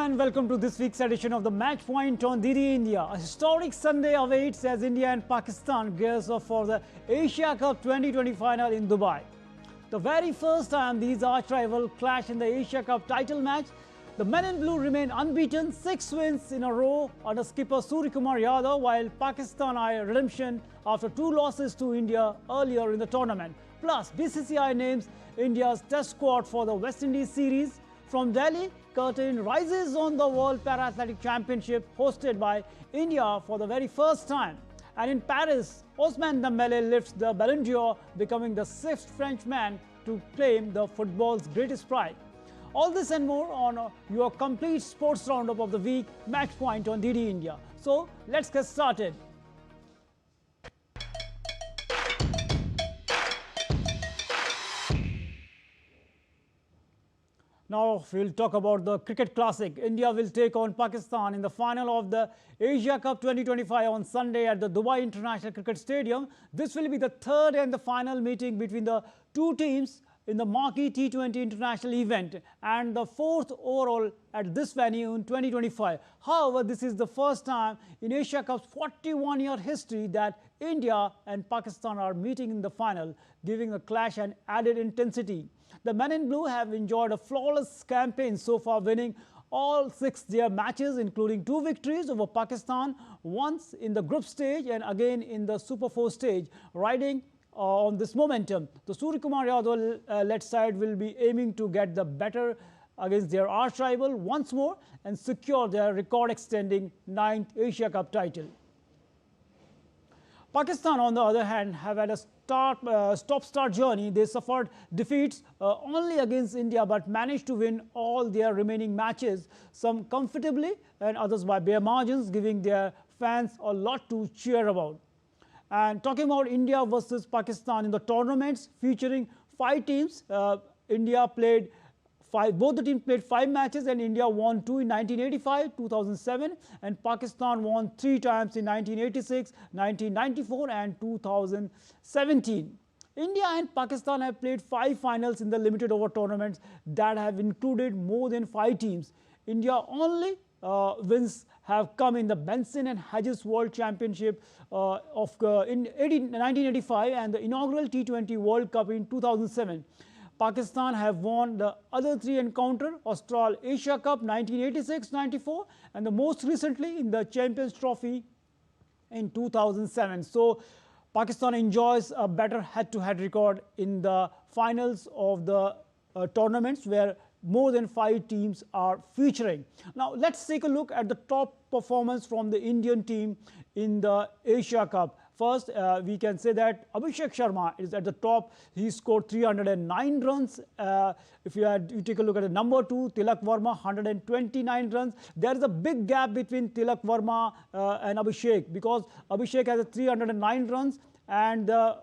and welcome to this week's edition of the Match Point on DD India. A historic Sunday awaits as India and Pakistan gears up for the Asia Cup 2020 final in Dubai. The very first time these arch rivals clash in the Asia Cup title match, the men in blue remain unbeaten, 6 wins in a row under skipper Suryakumar Yadav, while Pakistan eye redemption after 2 losses to India earlier in the tournament. Plus, BCCI names India's test squad for the West Indies series. From Delhi, curtain rises on the World Para-Athletic Championship hosted by India for the very first time. And in Paris, Ousmane Dembélé lifts the Ballon d'Or, becoming the 6th Frenchman to claim the football's greatest pride. All this and more on your complete sports roundup of the week, Match Point on DD India. So, let's get started. Now we'll talk about the cricket classic. India will take on Pakistan in the final of the Asia Cup 2025 on Sunday at the Dubai International Cricket Stadium. This will be the third and the final meeting between the two teams in the marquee T20 international event and the fourth overall at this venue in 2025. However, this is the first time in Asia Cup's 41-year history that India and Pakistan are meeting in the final, giving the clash an added intensity. The men in blue have enjoyed a flawless campaign so far, winning all 6 their matches, including 2 victories over Pakistan, once in the group stage and again in the Super 4 stage, riding on this momentum. The Suryakumar Yadav led side will be aiming to get the better against their arch rival once more and secure their record-extending 9th Asia Cup title. Pakistan, on the other hand, have had a stop-start journey. They suffered defeats only against India but managed to win all their remaining matches, some comfortably and others by bare margins, giving their fans a lot to cheer about. And talking about India versus Pakistan in the tournaments featuring 5 teams, India played 5. Both the teams played 5 matches, and India won 2 in 1985, 2007, and Pakistan won 3 times in 1986, 1994, and 2017. India and Pakistan have played 5 finals in the limited over tournaments that have included more than 5 teams. India only wins have come in the Benson and Hedges World Championship in 1985 and the inaugural T20 World Cup in 2007. Pakistan have won the other 3 encounter, Austral Asia Cup 1986-94 and the most recently in the Champions Trophy in 2007. So, Pakistan enjoys a better head-to-head record in the finals of the tournaments where more than 5 teams are featuring. Now, let's take a look at the top performance from the Indian team in the Asia Cup. First, we can say that Abhishek Sharma is at the top. He scored 309 runs. If you take a look at the number 2, Tilak Varma, 129 runs. There is a big gap between Tilak Varma and Abhishek, because Abhishek has 309 runs and the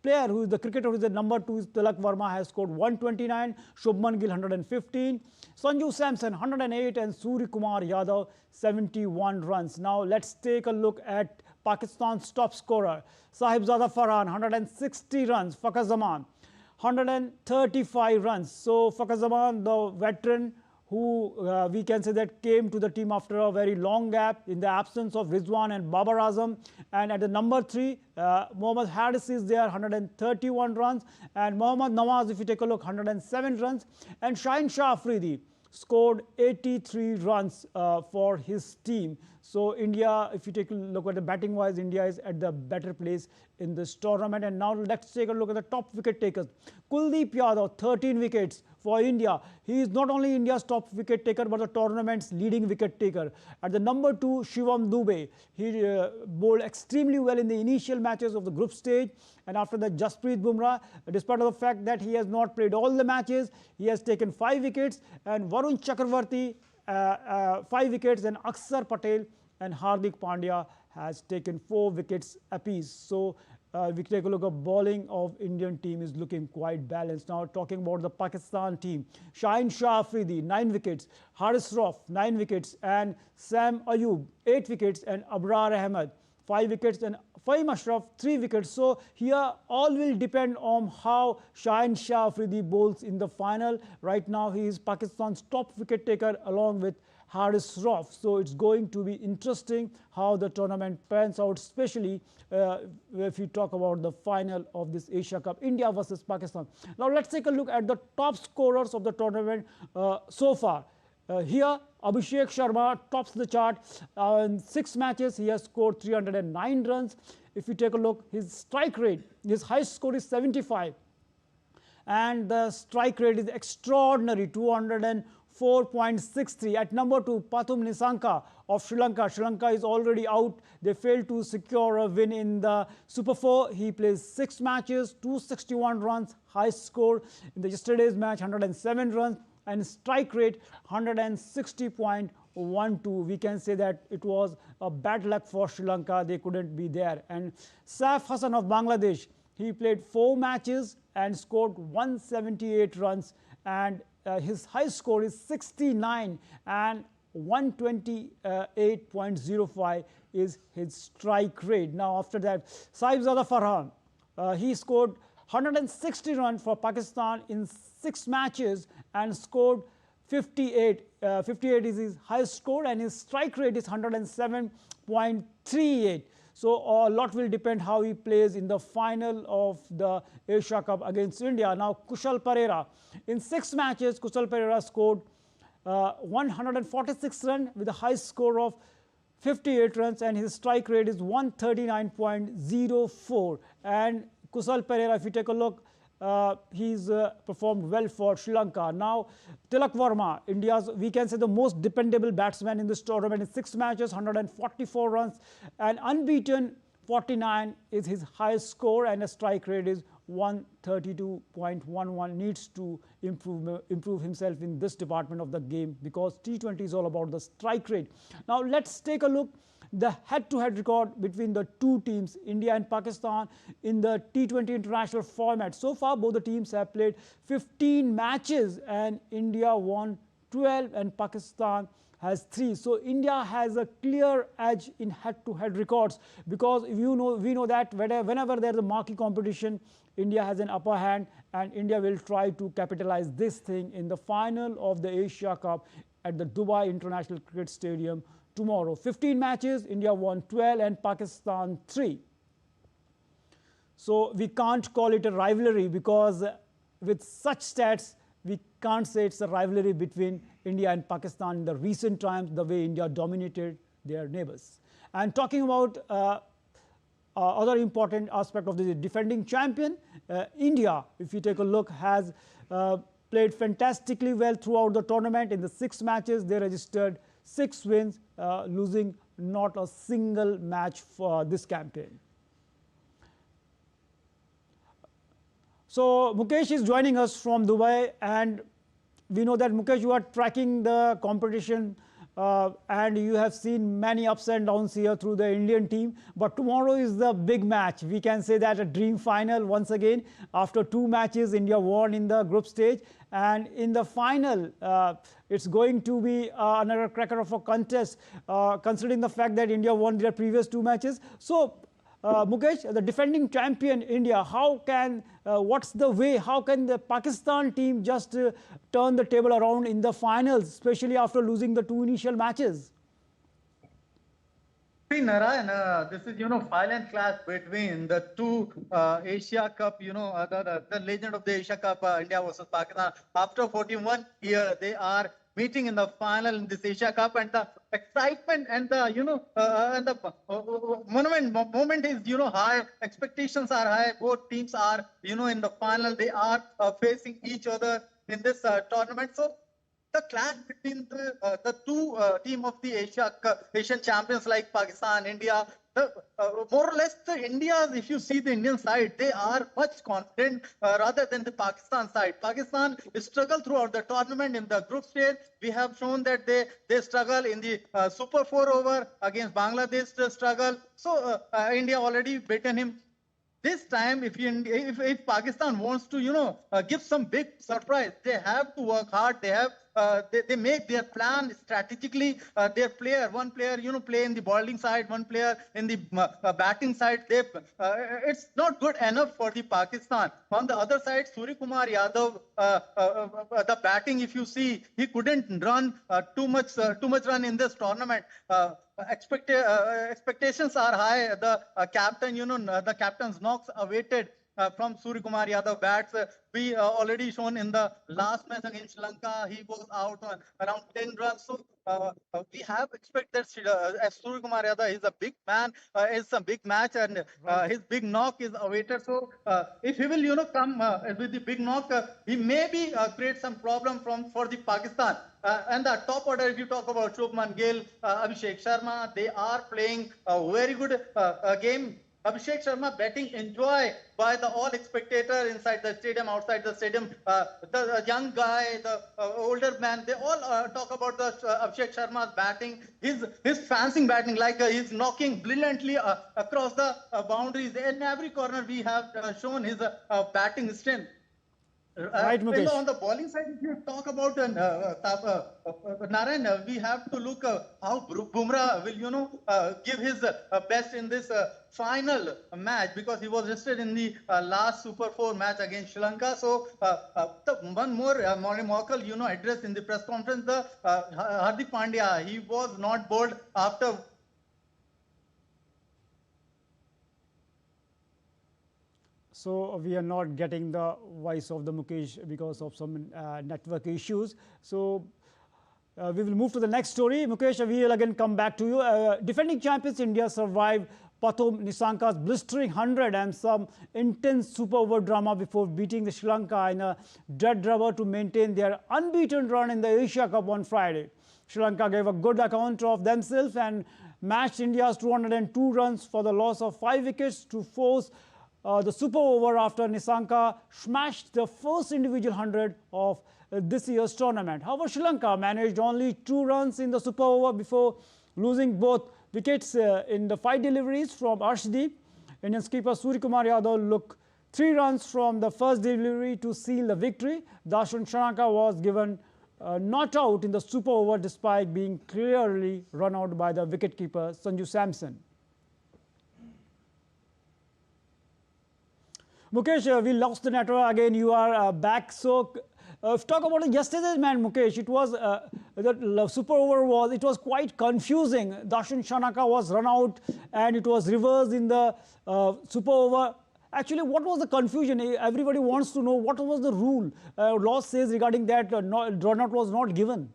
player who is the cricketer who is the number 2 is Tilak Varma has scored 129, Shubman Gill 115, Sanju Samson 108 and Suryakumar Yadav 71 runs. Now let's take a look at Pakistan's top scorer, Sahibzada Farhan 160 runs, Fakhar Zaman 135 runs. So Fakhar Zaman, the veteran who we can say that came to the team after a very long gap in the absence of Rizwan and Babar Azam. And at the number 3, Mohammad Haris is there, 131 runs. And Mohammad Nawaz, if you take a look, 107 runs. And Shaheen Afridi scored 83 runs for his team. So India, if you take a look at the batting wise, India is at the better place in this tournament. And now let's take a look at the top wicket takers. Kuldeep Yadav, 13 wickets for India. He is not only India's top wicket taker but the tournament's leading wicket taker. At the number 2, Shivam Dube. He bowled extremely well in the initial matches of the group stage. And after that, Jasprit Bumrah, despite the fact that he has not played all the matches, he has taken 5 wickets. And Varun Chakravarti, 5 wickets, and Aksar Patel and Hardik Pandya has taken 4 wickets apiece. So we take a look at bowling of Indian team is looking quite balanced. Now talking about the Pakistan team, Shaheen Afridi 9 wickets, Haris Rauf 9 wickets, and Saim Ayub 8 wickets, and Abrar Ahmed 5 wickets, and Fahim Ashraf 3 wickets. So here all will depend on how Shaheen Afridi bowls in the final. Right now he is Pakistan's top wicket taker along with Rauf. So it's going to be interesting how the tournament pans out, especially if you talk about the final of this Asia Cup, India versus Pakistan. Now let's take a look at the top scorers of the tournament so far. Here, Abhishek Sharma tops the chart. In 6 matches, he has scored 309 runs. If you take a look, his strike rate, his highest score is 75. And the strike rate is extraordinary, 204.63. At number 2, Pathum Nissanka of Sri Lanka. Sri Lanka is already out. They failed to secure a win in the Super 4. He plays 6 matches, 261 runs, highest score. In the yesterday's match, 107 runs. And strike rate 160.12. We can say that it was a bad luck for Sri Lanka. They couldn't be there. And Saif Hassan of Bangladesh, he played 4 matches and scored 178 runs. And his high score is 69, and 128.05 is his strike rate. Now after that, Saib Zada Farhan, he scored 160 runs for Pakistan in 6 matches and scored 58. 58 is his highest score, and his strike rate is 107.38. So a lot will depend how he plays in the final of the Asia Cup against India. Now Kushal Perera, in 6 matches, Kushal Perera scored 146 runs with a high score of 58 runs, and his strike rate is 139.04. And Kushal Perera, if you take a look, he's performed well for Sri Lanka. Now, Tilak Verma, India's, we can say, the most dependable batsman in this tournament. In 6 matches, 144 runs, and unbeaten 49 is his highest score, and a strike rate is 132.11. Needs to improve himself in this department of the game, because T20 is all about the strike rate. Now, let's take a look the head-to-head record between the two teams, India and Pakistan, in the T20 international format. So far, both the teams have played 15 matches, and India won 12 and Pakistan has 3. So India has a clear edge in head-to-head records, because we know that whenever there's a marquee competition, India has an upper hand, and India will try to capitalize this thing in the final of the Asia Cup at the Dubai International Cricket Stadium tomorrow. 15 matches, India won 12 and Pakistan 3. So we can't call it a rivalry, because with such stats, we can't say it's a rivalry between India and Pakistan in the recent times, the way India dominated their neighbors. And talking about other important aspect of the defending champion, India, if you take a look, has played fantastically well throughout the tournament. In the 6 matches, they registered 6 wins, losing not a single match for this campaign. So Mukesh is joining us from Dubai, and we know that, Mukesh, you are tracking the competition and you have seen many ups and downs here through the Indian team. But tomorrow is the big match. We can say that a dream final once again. After 2 matches, India won in the group stage. And in the final, it's going to be another cracker of a contest, considering the fact that India won their previous 2 matches. So, Mukesh, the defending champion India, what's the way, how can the Pakistan team just turn the table around in the finals, especially after losing the 2 initial matches? Narayan, this is, violent clash between the 2 Asia Cup, the legend of the Asia Cup, India versus Pakistan. After 41 years, they are meeting in the final in this Asia Cup, and the excitement and the, and the moment is, high. Expectations are high. Both teams are, in the final. They are facing each other in this tournament. So the clash between the 2 team of the Asian champions like Pakistan, India, more or less the India's, if you see the Indian side, they are much confident rather than the Pakistan side. Pakistan struggled throughout the tournament in the group stage. We have shown that they struggle in the Super 4 over against Bangladesh, struggle. So India already beaten him. This time, if Pakistan wants to, give some big surprise, they have to work hard. They have they make their plan strategically. Their player, one player, play in the bowling side, one player in the batting side. It's not good enough for the Pakistan. On the other side, Suryakumar Yadav, the batting, if you see, he couldn't run too much run in this tournament. Expectations are high. The captain, the captain's knocks awaited from Suryakumar Yadav bats. We already shown in the last match against Sri Lanka, he was out on around 10 runs. So we have expected Suryakumar Yadav is a big man. It's a big match, and his big knock is awaited. So if he will, come with the big knock, he maybe create some problem for the Pakistan. And the top order, if you talk about Shubman, Gill, Abhishek Sharma, they are playing a very good game. Abhishek Sharma batting enjoy by the all spectator inside the stadium, outside the stadium. The young guy, the older man, they all talk about the Abhishek Sharma's batting. His fancy batting, like he's knocking brilliantly across the boundaries. In every corner, we have shown his batting strength. Right, Mukesh. On the bowling side, if you talk about Narayan, we have to look how Bumrah will, give his best in this final match, because he was rested in the last Super 4 match against Sri Lanka. So one more remarkable, address in the press conference, the Hardik Pandya, he was not bowled after. So we are not getting the voice of the Mukesh because of some network issues. So we will move to the next story. Mukesh, we will again come back to you. Defending champions India survived Pathum Nissanka's blistering 100 and some intense super over drama before beating the Sri Lanka in a dead rubber to maintain their unbeaten run in the Asia Cup on Friday. Sri Lanka gave a good account of themselves and matched India's 202 runs for the loss of 5 wickets to force the super over after Nissanka smashed the first individual 100 of this year's tournament. However, Sri Lanka managed only 2 runs in the super over before losing both wickets in the 5 deliveries from Afridi. Indian skipper Suryakumar Yadav looked 3 runs from the first delivery to seal the victory. Darshan Shanaka was given not out in the super over despite being clearly run out by the wicketkeeper Sanju Samson. Mukesh, we lost the network again. You are back. So, talk about yesterday's man, Mukesh. It was the super over was quite confusing. Darshan Shanaka was run out, and it was reversed in the super over. Actually, what was the confusion? Everybody wants to know what was the rule. Law says regarding that run out was not given.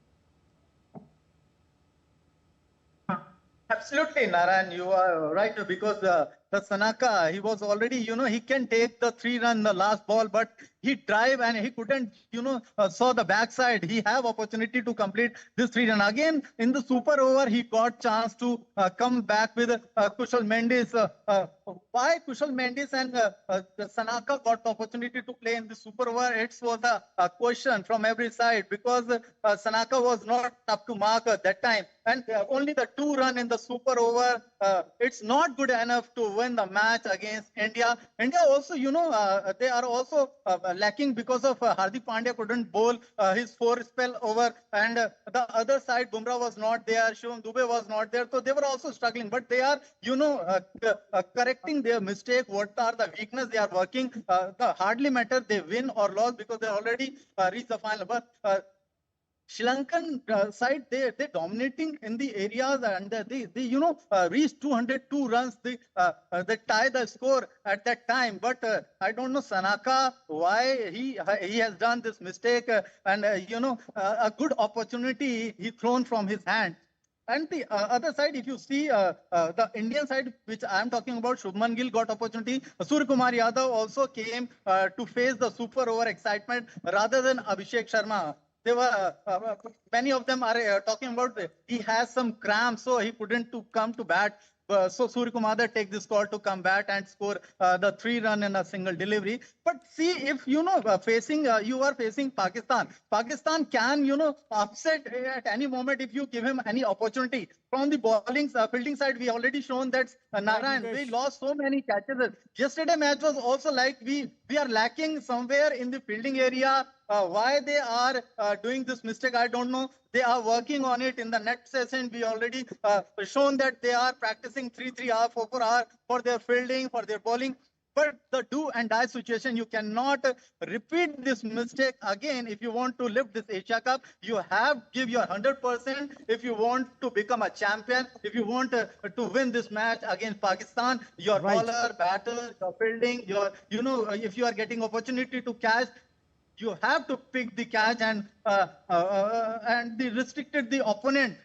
Absolutely, Narayan, you are right, because the Sanaka, he was already, he can take the 3 run the last ball, but he drive and he couldn't, saw the backside. He have opportunity to complete this 3 run. Again, in the super over, he got chance to come back with Kushal Mendis. Why Kushal Mendis and Sanaka got opportunity to play in the super over? It was a question from every side, because Sanaka was not up to mark at that time. And only the 2 run in the super over, it's not good enough to win the match against India. India also, they are also lacking because of Hardik Pandya couldn't bowl his 4 spell over, and the other side Bumrah was not there, Shivam Dubey was not there, so they were also struggling. But they are, correcting their mistake. What are the weakness they are working? The hardly matter they win or lose, because they already reached the final. But Sri Lankan side, they're dominating in the areas, and they reached 202 runs. They tie the score at that time. But I don't know Sanaka why he has done this mistake, and a good opportunity he thrown from his hand. And the other side, if you see the Indian side, which I am talking about, Shubman Gill got opportunity. Suryakumar Yadav also came to face the super over excitement rather than Abhishek Sharma. They were many of them are talking about he has some cramps, so he couldn't come to bat. So Suryakumar take this call to come back and score the 3 run in a single delivery. But see, if you are facing Pakistan. Pakistan can upset at any moment if you give him any opportunity. From the fielding side, we already shown that Narayan, we lost so many catches. Yesterday match was also like we are lacking somewhere in the fielding area. Why they are doing this mistake, I don't know. They are working on it in the next session. We already shown that they are practicing 3 hour, 4 hour for their fielding, for their bowling. But the do and die situation, you cannot repeat this mistake again. If you want to lift this Asia Cup, you have give your 100%. If you want to become a champion, if you want to win this match against Pakistan, your Right. bowler, batter, your fielding, if you are getting opportunity to catch, you have to pick the catch and the restricted the opponent.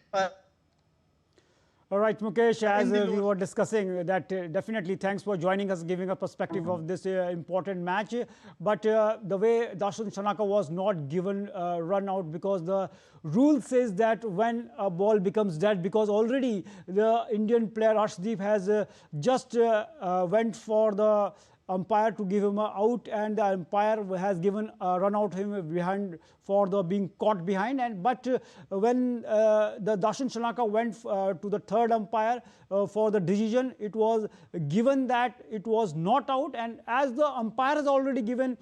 All right, Mukesh, as the we lower. were discussing that, definitely thanks for joining us, giving a perspective of this important match. But the way Darshan Shanaka was not given run out, because the rule says that when a ball becomes dead, because already the Indian player Arshdeep has just went for the umpire to give him a out, and the umpire has given a run out him behind for the being caught behind. And but when the Darshan Shanaka went to the third umpire for the decision, it was given that it was not out, and as the umpire has already given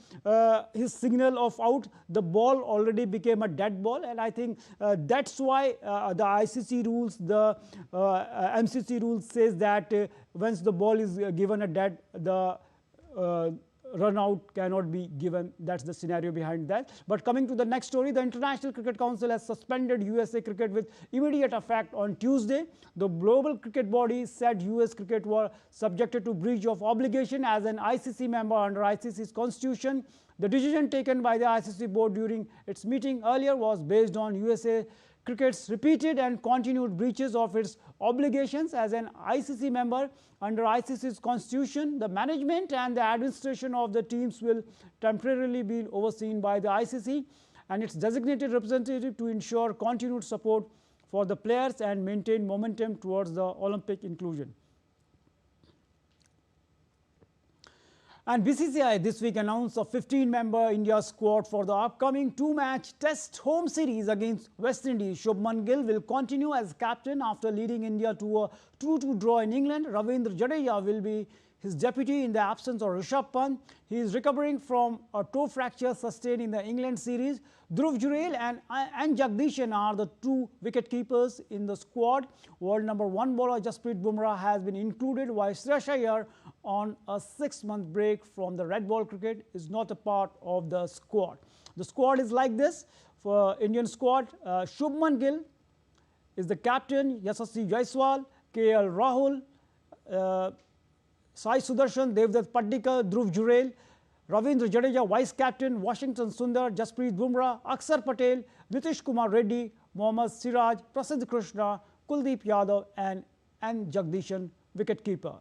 his signal of out, the ball already became a dead ball. And I think that's why the ICC rules, the MCC rules says that once the ball is given a dead, the run out cannot be given. That's the scenario behind that. But coming to the next story, the International Cricket Council has suspended USA cricket with immediate effect on Tuesday. The global cricket body said US cricket were subjected to breach of obligation as an ICC member under ICC's constitution. The decision taken by the ICC board during its meeting earlier was based on USA cricket's repeated and continued breaches of its obligations as an ICC member under ICC's constitution. The management and the administration of the teams will temporarily be overseen by the ICC and its designated representative to ensure continued support for the players and maintain momentum towards the Olympic inclusion. And BCCI this week announced a 15-member India squad for the upcoming two-match Test home series against West Indies. Shubman Gill will continue as captain after leading India to a 2-2 draw in England. Ravindra Jadeja will be his deputy in the absence of Rishabh Pant. He is recovering from a toe fracture sustained in the England series. Dhruv Jurel and Jagdishan are the two wicket-keepers in the squad. World number 1 bowler Jasprit Bumrah has been included, while Shreyas Iyer, on a 6-month break from the red ball cricket, is not a part of the squad. The squad is like this for Indian squad. Shubman Gill is the captain, Yashasvi Jaiswal, KL Rahul, Sai Sudarshan, Devdutt Padikkal, Dhruv Jurel, Ravindra Jadeja, vice captain, Washington Sundar, Jasprit Bumrah, Akshar Patel, Nitish Kumar Reddy, Mohammad Siraj, Prasidh Krishna, Kuldeep Yadav, and Jagdishan, wicketkeeper.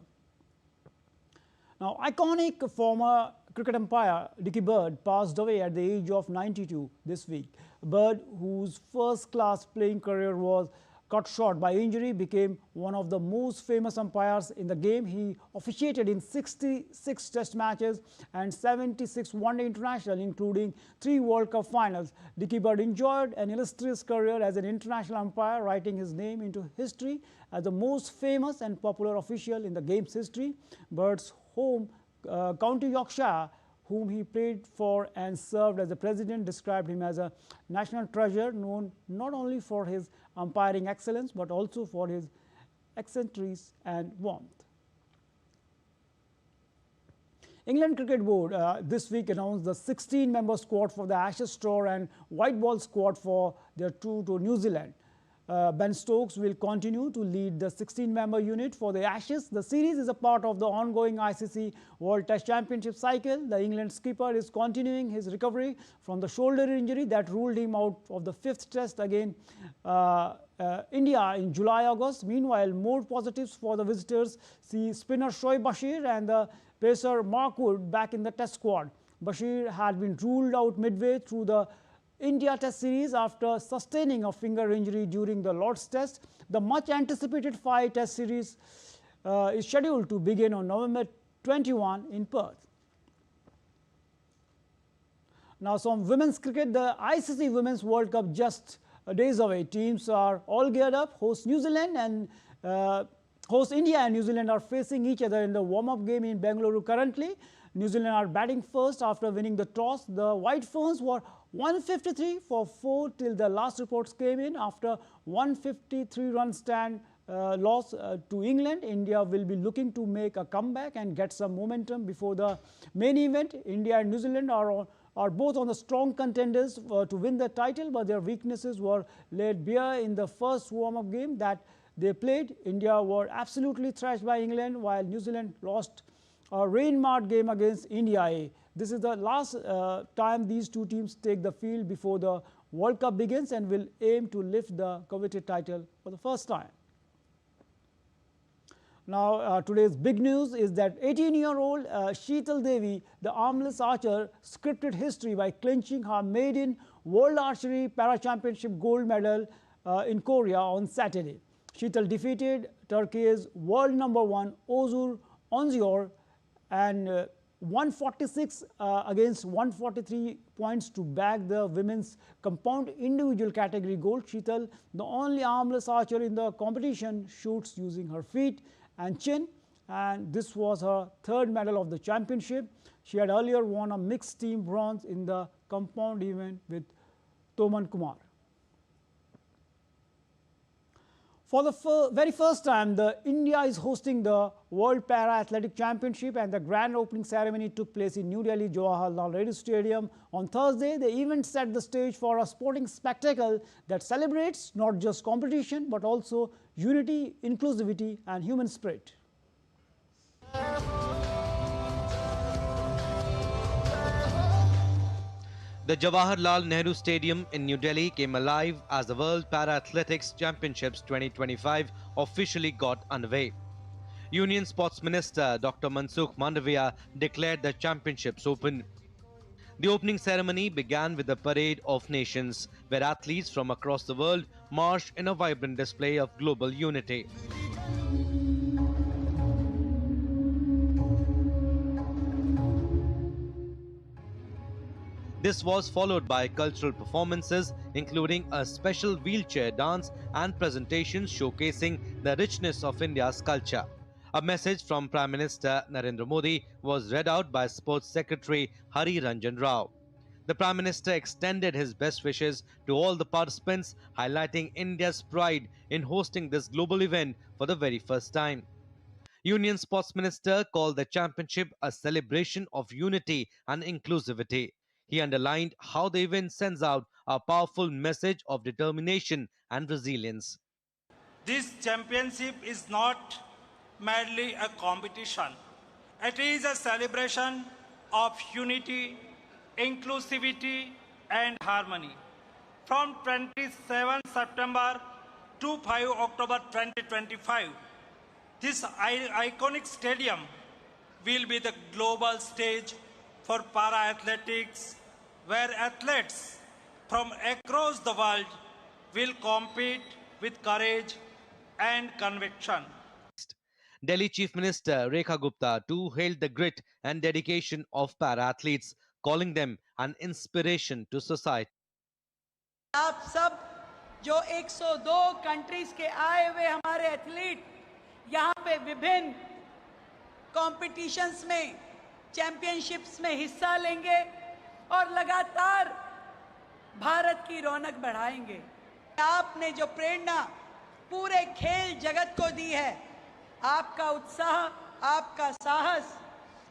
Now, iconic former cricket umpire Dickie Bird passed away at the age of 92 this week. Bird, whose first-class playing career was cut short by injury, became one of the most famous umpires in the game. He officiated in 66 Test matches and 76 One-Day International, including 3 World Cup finals. Dickie Bird enjoyed an illustrious career as an international umpire, writing his name into history as the most famous and popular official in the game's history. Bird's home County Yorkshire, whom he played for and served as the president, described him as a national treasure, known not only for his umpiring excellence but also for his eccentricity and warmth. England Cricket Board this week announced the 16-member squad for the Ashes tour and white ball squad for their tour to New Zealand. Ben Stokes will continue to lead the 16-member unit for the Ashes. The series is a part of the ongoing ICC World Test Championship cycle. The England skipper is continuing his recovery from the shoulder injury that ruled him out of the 5th Test against India in July-August. Meanwhile, more positives for the visitors see spinner Shoaib Bashir and the pacer Mark Wood back in the Test squad. Bashir had been ruled out midway through the India Test series after sustaining a finger injury during the Lord's Test. The much-anticipated 5-Test series is scheduled to begin on November 21 in Perth. Now, some women's cricket. The ICC Women's World Cup just days away. Teams are all geared up. Host India and New Zealand are facing each other in the warm-up game in Bengaluru currently. New Zealand are batting first after winning the toss. The White Ferns were 153 for 4 till the last reports came in. After 153-run stand loss to England, India will be looking to make a comeback and get some momentum before the main event. India and New Zealand are both on the strong contenders to win the title, but their weaknesses were laid bare in the first warm-up game that they played. India were absolutely thrashed by England, while New Zealand lost a rain-marked game against India. This is the last time these two teams take the field before the World Cup begins and will aim to lift the coveted title for the first time. Now, today's big news is that 18-year-old Sheetal Devi, the armless archer, scripted history by clinching her maiden World Archery Para-Championship gold medal in Korea on Saturday. Sheetal defeated Turkey's world #1 Ozur Onzior and 146 against 143 points to bag the women's compound individual category gold. Sheetal, the only armless archer in the competition, shoots using her feet and chin, and this was her third medal of the championship. She had earlier won a mixed team bronze in the compound event with Toman Kumar. For the very first time, India is hosting the World Para Athletic Championship, and the grand opening ceremony took place in New Delhi Jawaharlal Nehru Stadium on Thursday. The event set the stage for a sporting spectacle that celebrates not just competition but also unity, inclusivity and human spirit. The Jawaharlal Nehru Stadium in New Delhi came alive as the World Para Athletics Championships 2025 officially got underway. Union Sports Minister Dr. Mansukh Mandavia declared the championships open. The opening ceremony began with a parade of nations, where athletes from across the world marched in a vibrant display of global unity. This was followed by cultural performances, including a special wheelchair dance and presentations showcasing the richness of India's culture. A message from Prime Minister Narendra Modi was read out by Sports Secretary Hari Ranjan Rao. The Prime Minister extended his best wishes to all the participants, highlighting India's pride in hosting this global event for the very first time. Union Sports Minister called the championship a celebration of unity and inclusivity. He underlined how the event sends out a powerful message of determination and resilience. This championship is not merely a competition. It is a celebration of unity, inclusivity and harmony. From 27 September to 5 October 2025, this iconic stadium will be the global stage for para-athletics, where athletes from across the world will compete with courage and conviction. Delhi Chief Minister Rekha Gupta too hailed the grit and dedication of para-athletes, calling them an inspiration to society. आप सब जो 102 countries के आए हुए हमारे athlete यहाँ पे विभिन्न कॉम्पिटिशन्स में, चैंपियनशिप्स में हिस्सा लेंगे और लगातार भारत की रौनक बढ़ाएंगे। आपने जो प्रेरणा पूरे खेल जगत को दी है, आपका उत्साह, आपका साहस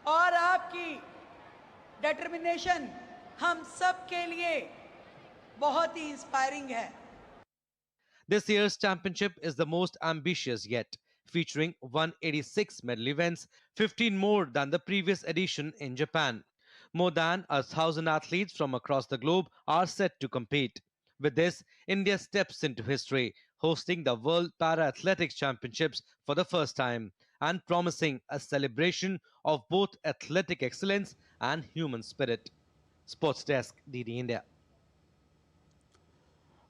और आपकी डिटर्मिनेशन हम सब के लिए बहुत ही इंस्पायरिंग है। This year's championship is the most ambitious yet, featuring 186 medal events, 15 more than the previous edition in Japan. More than 1,000 athletes from across the globe are set to compete. With this, India steps into history, hosting the World Para Athletics Championships for the first time and promising a celebration of both athletic excellence and human spirit. Sports Desk, DD India.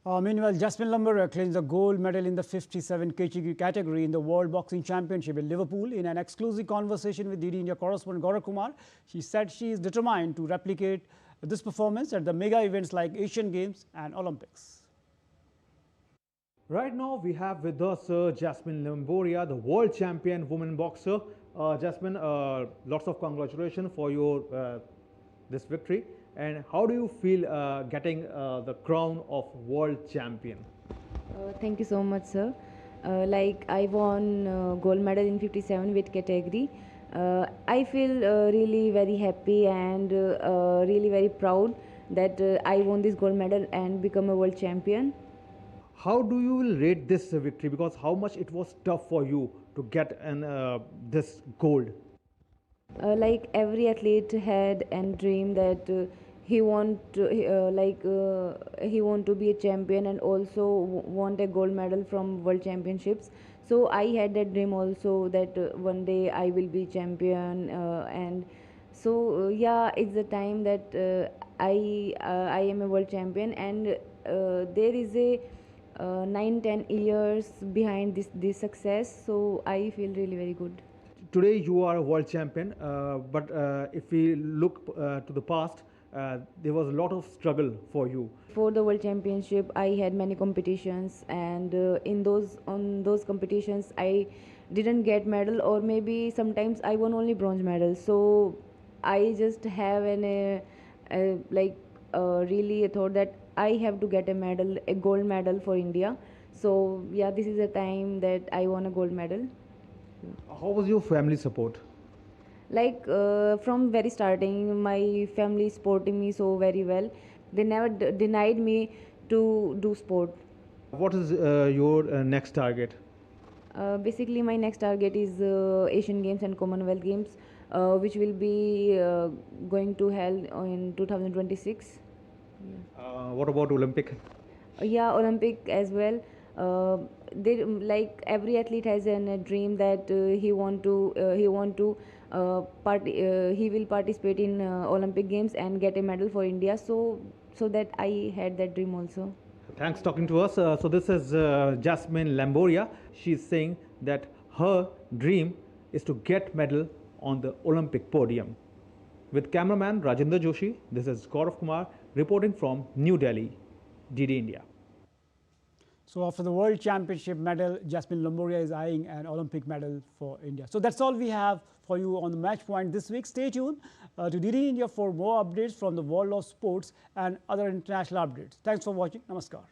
Meanwhile, Jasprit Bumrah claims the gold medal in the 57 kg category in the World Boxing Championship in Liverpool. In an exclusive conversation with DD India correspondent Gaurav Kumar, she said she is determined to replicate this performance at the mega events like Asian Games and Olympics. Right now, we have with us Jasprit Bumrah, the world champion woman boxer. Jasprit, lots of congratulations for your this victory. And how do you feel getting the crown of world champion? Thank you so much, sir. Like I won gold medal in 57 weight category. I feel really very happy and really very proud that I won this gold medal and become a world champion. How do you will rate this victory? Because how much it was tough for you to get this gold? Like every athlete had a dream that he want to, he want to be a champion and also want a gold medal from world championships. So I had that dream also that one day I will be champion, and so yeah, it's the time that I am a world champion, and there is a 9-10 years behind this success. So I feel really very good. Today you are a world champion, but if we look to the past, there was a lot of struggle for you. For the world championship, I had many competitions, and on those competitions, I didn't get medal, or maybe sometimes I won only bronze medal. So I just have really a thought that I have to get a medal, a gold medal for India. So yeah, this is the time that I won a gold medal. How was your family support? Like from very starting, my family supporting me so very well. They never denied me to do sport. What is your next target? Basically, my next target is Asian Games and Commonwealth Games, which will be going to held in 2026. What about Olympic? Yeah, Olympic as well. Like every athlete has a dream that he will participate in Olympic Games and get a medal for India. So that I had that dream also. Thanks talking to us. So this is Jasmine Lamboria. She's saying that her dream is to get medal on the Olympic podium. With cameraman Rajendra Joshi, this is Gaurav Kumar reporting from New Delhi, DD India. So after the World Championship medal, Jasmine Lamboria is eyeing an Olympic medal for India. So that's all we have for you on the Match Point this week. Stay tuned to DD India for more updates from the world of sports and other international updates. Thanks for watching. Namaskar.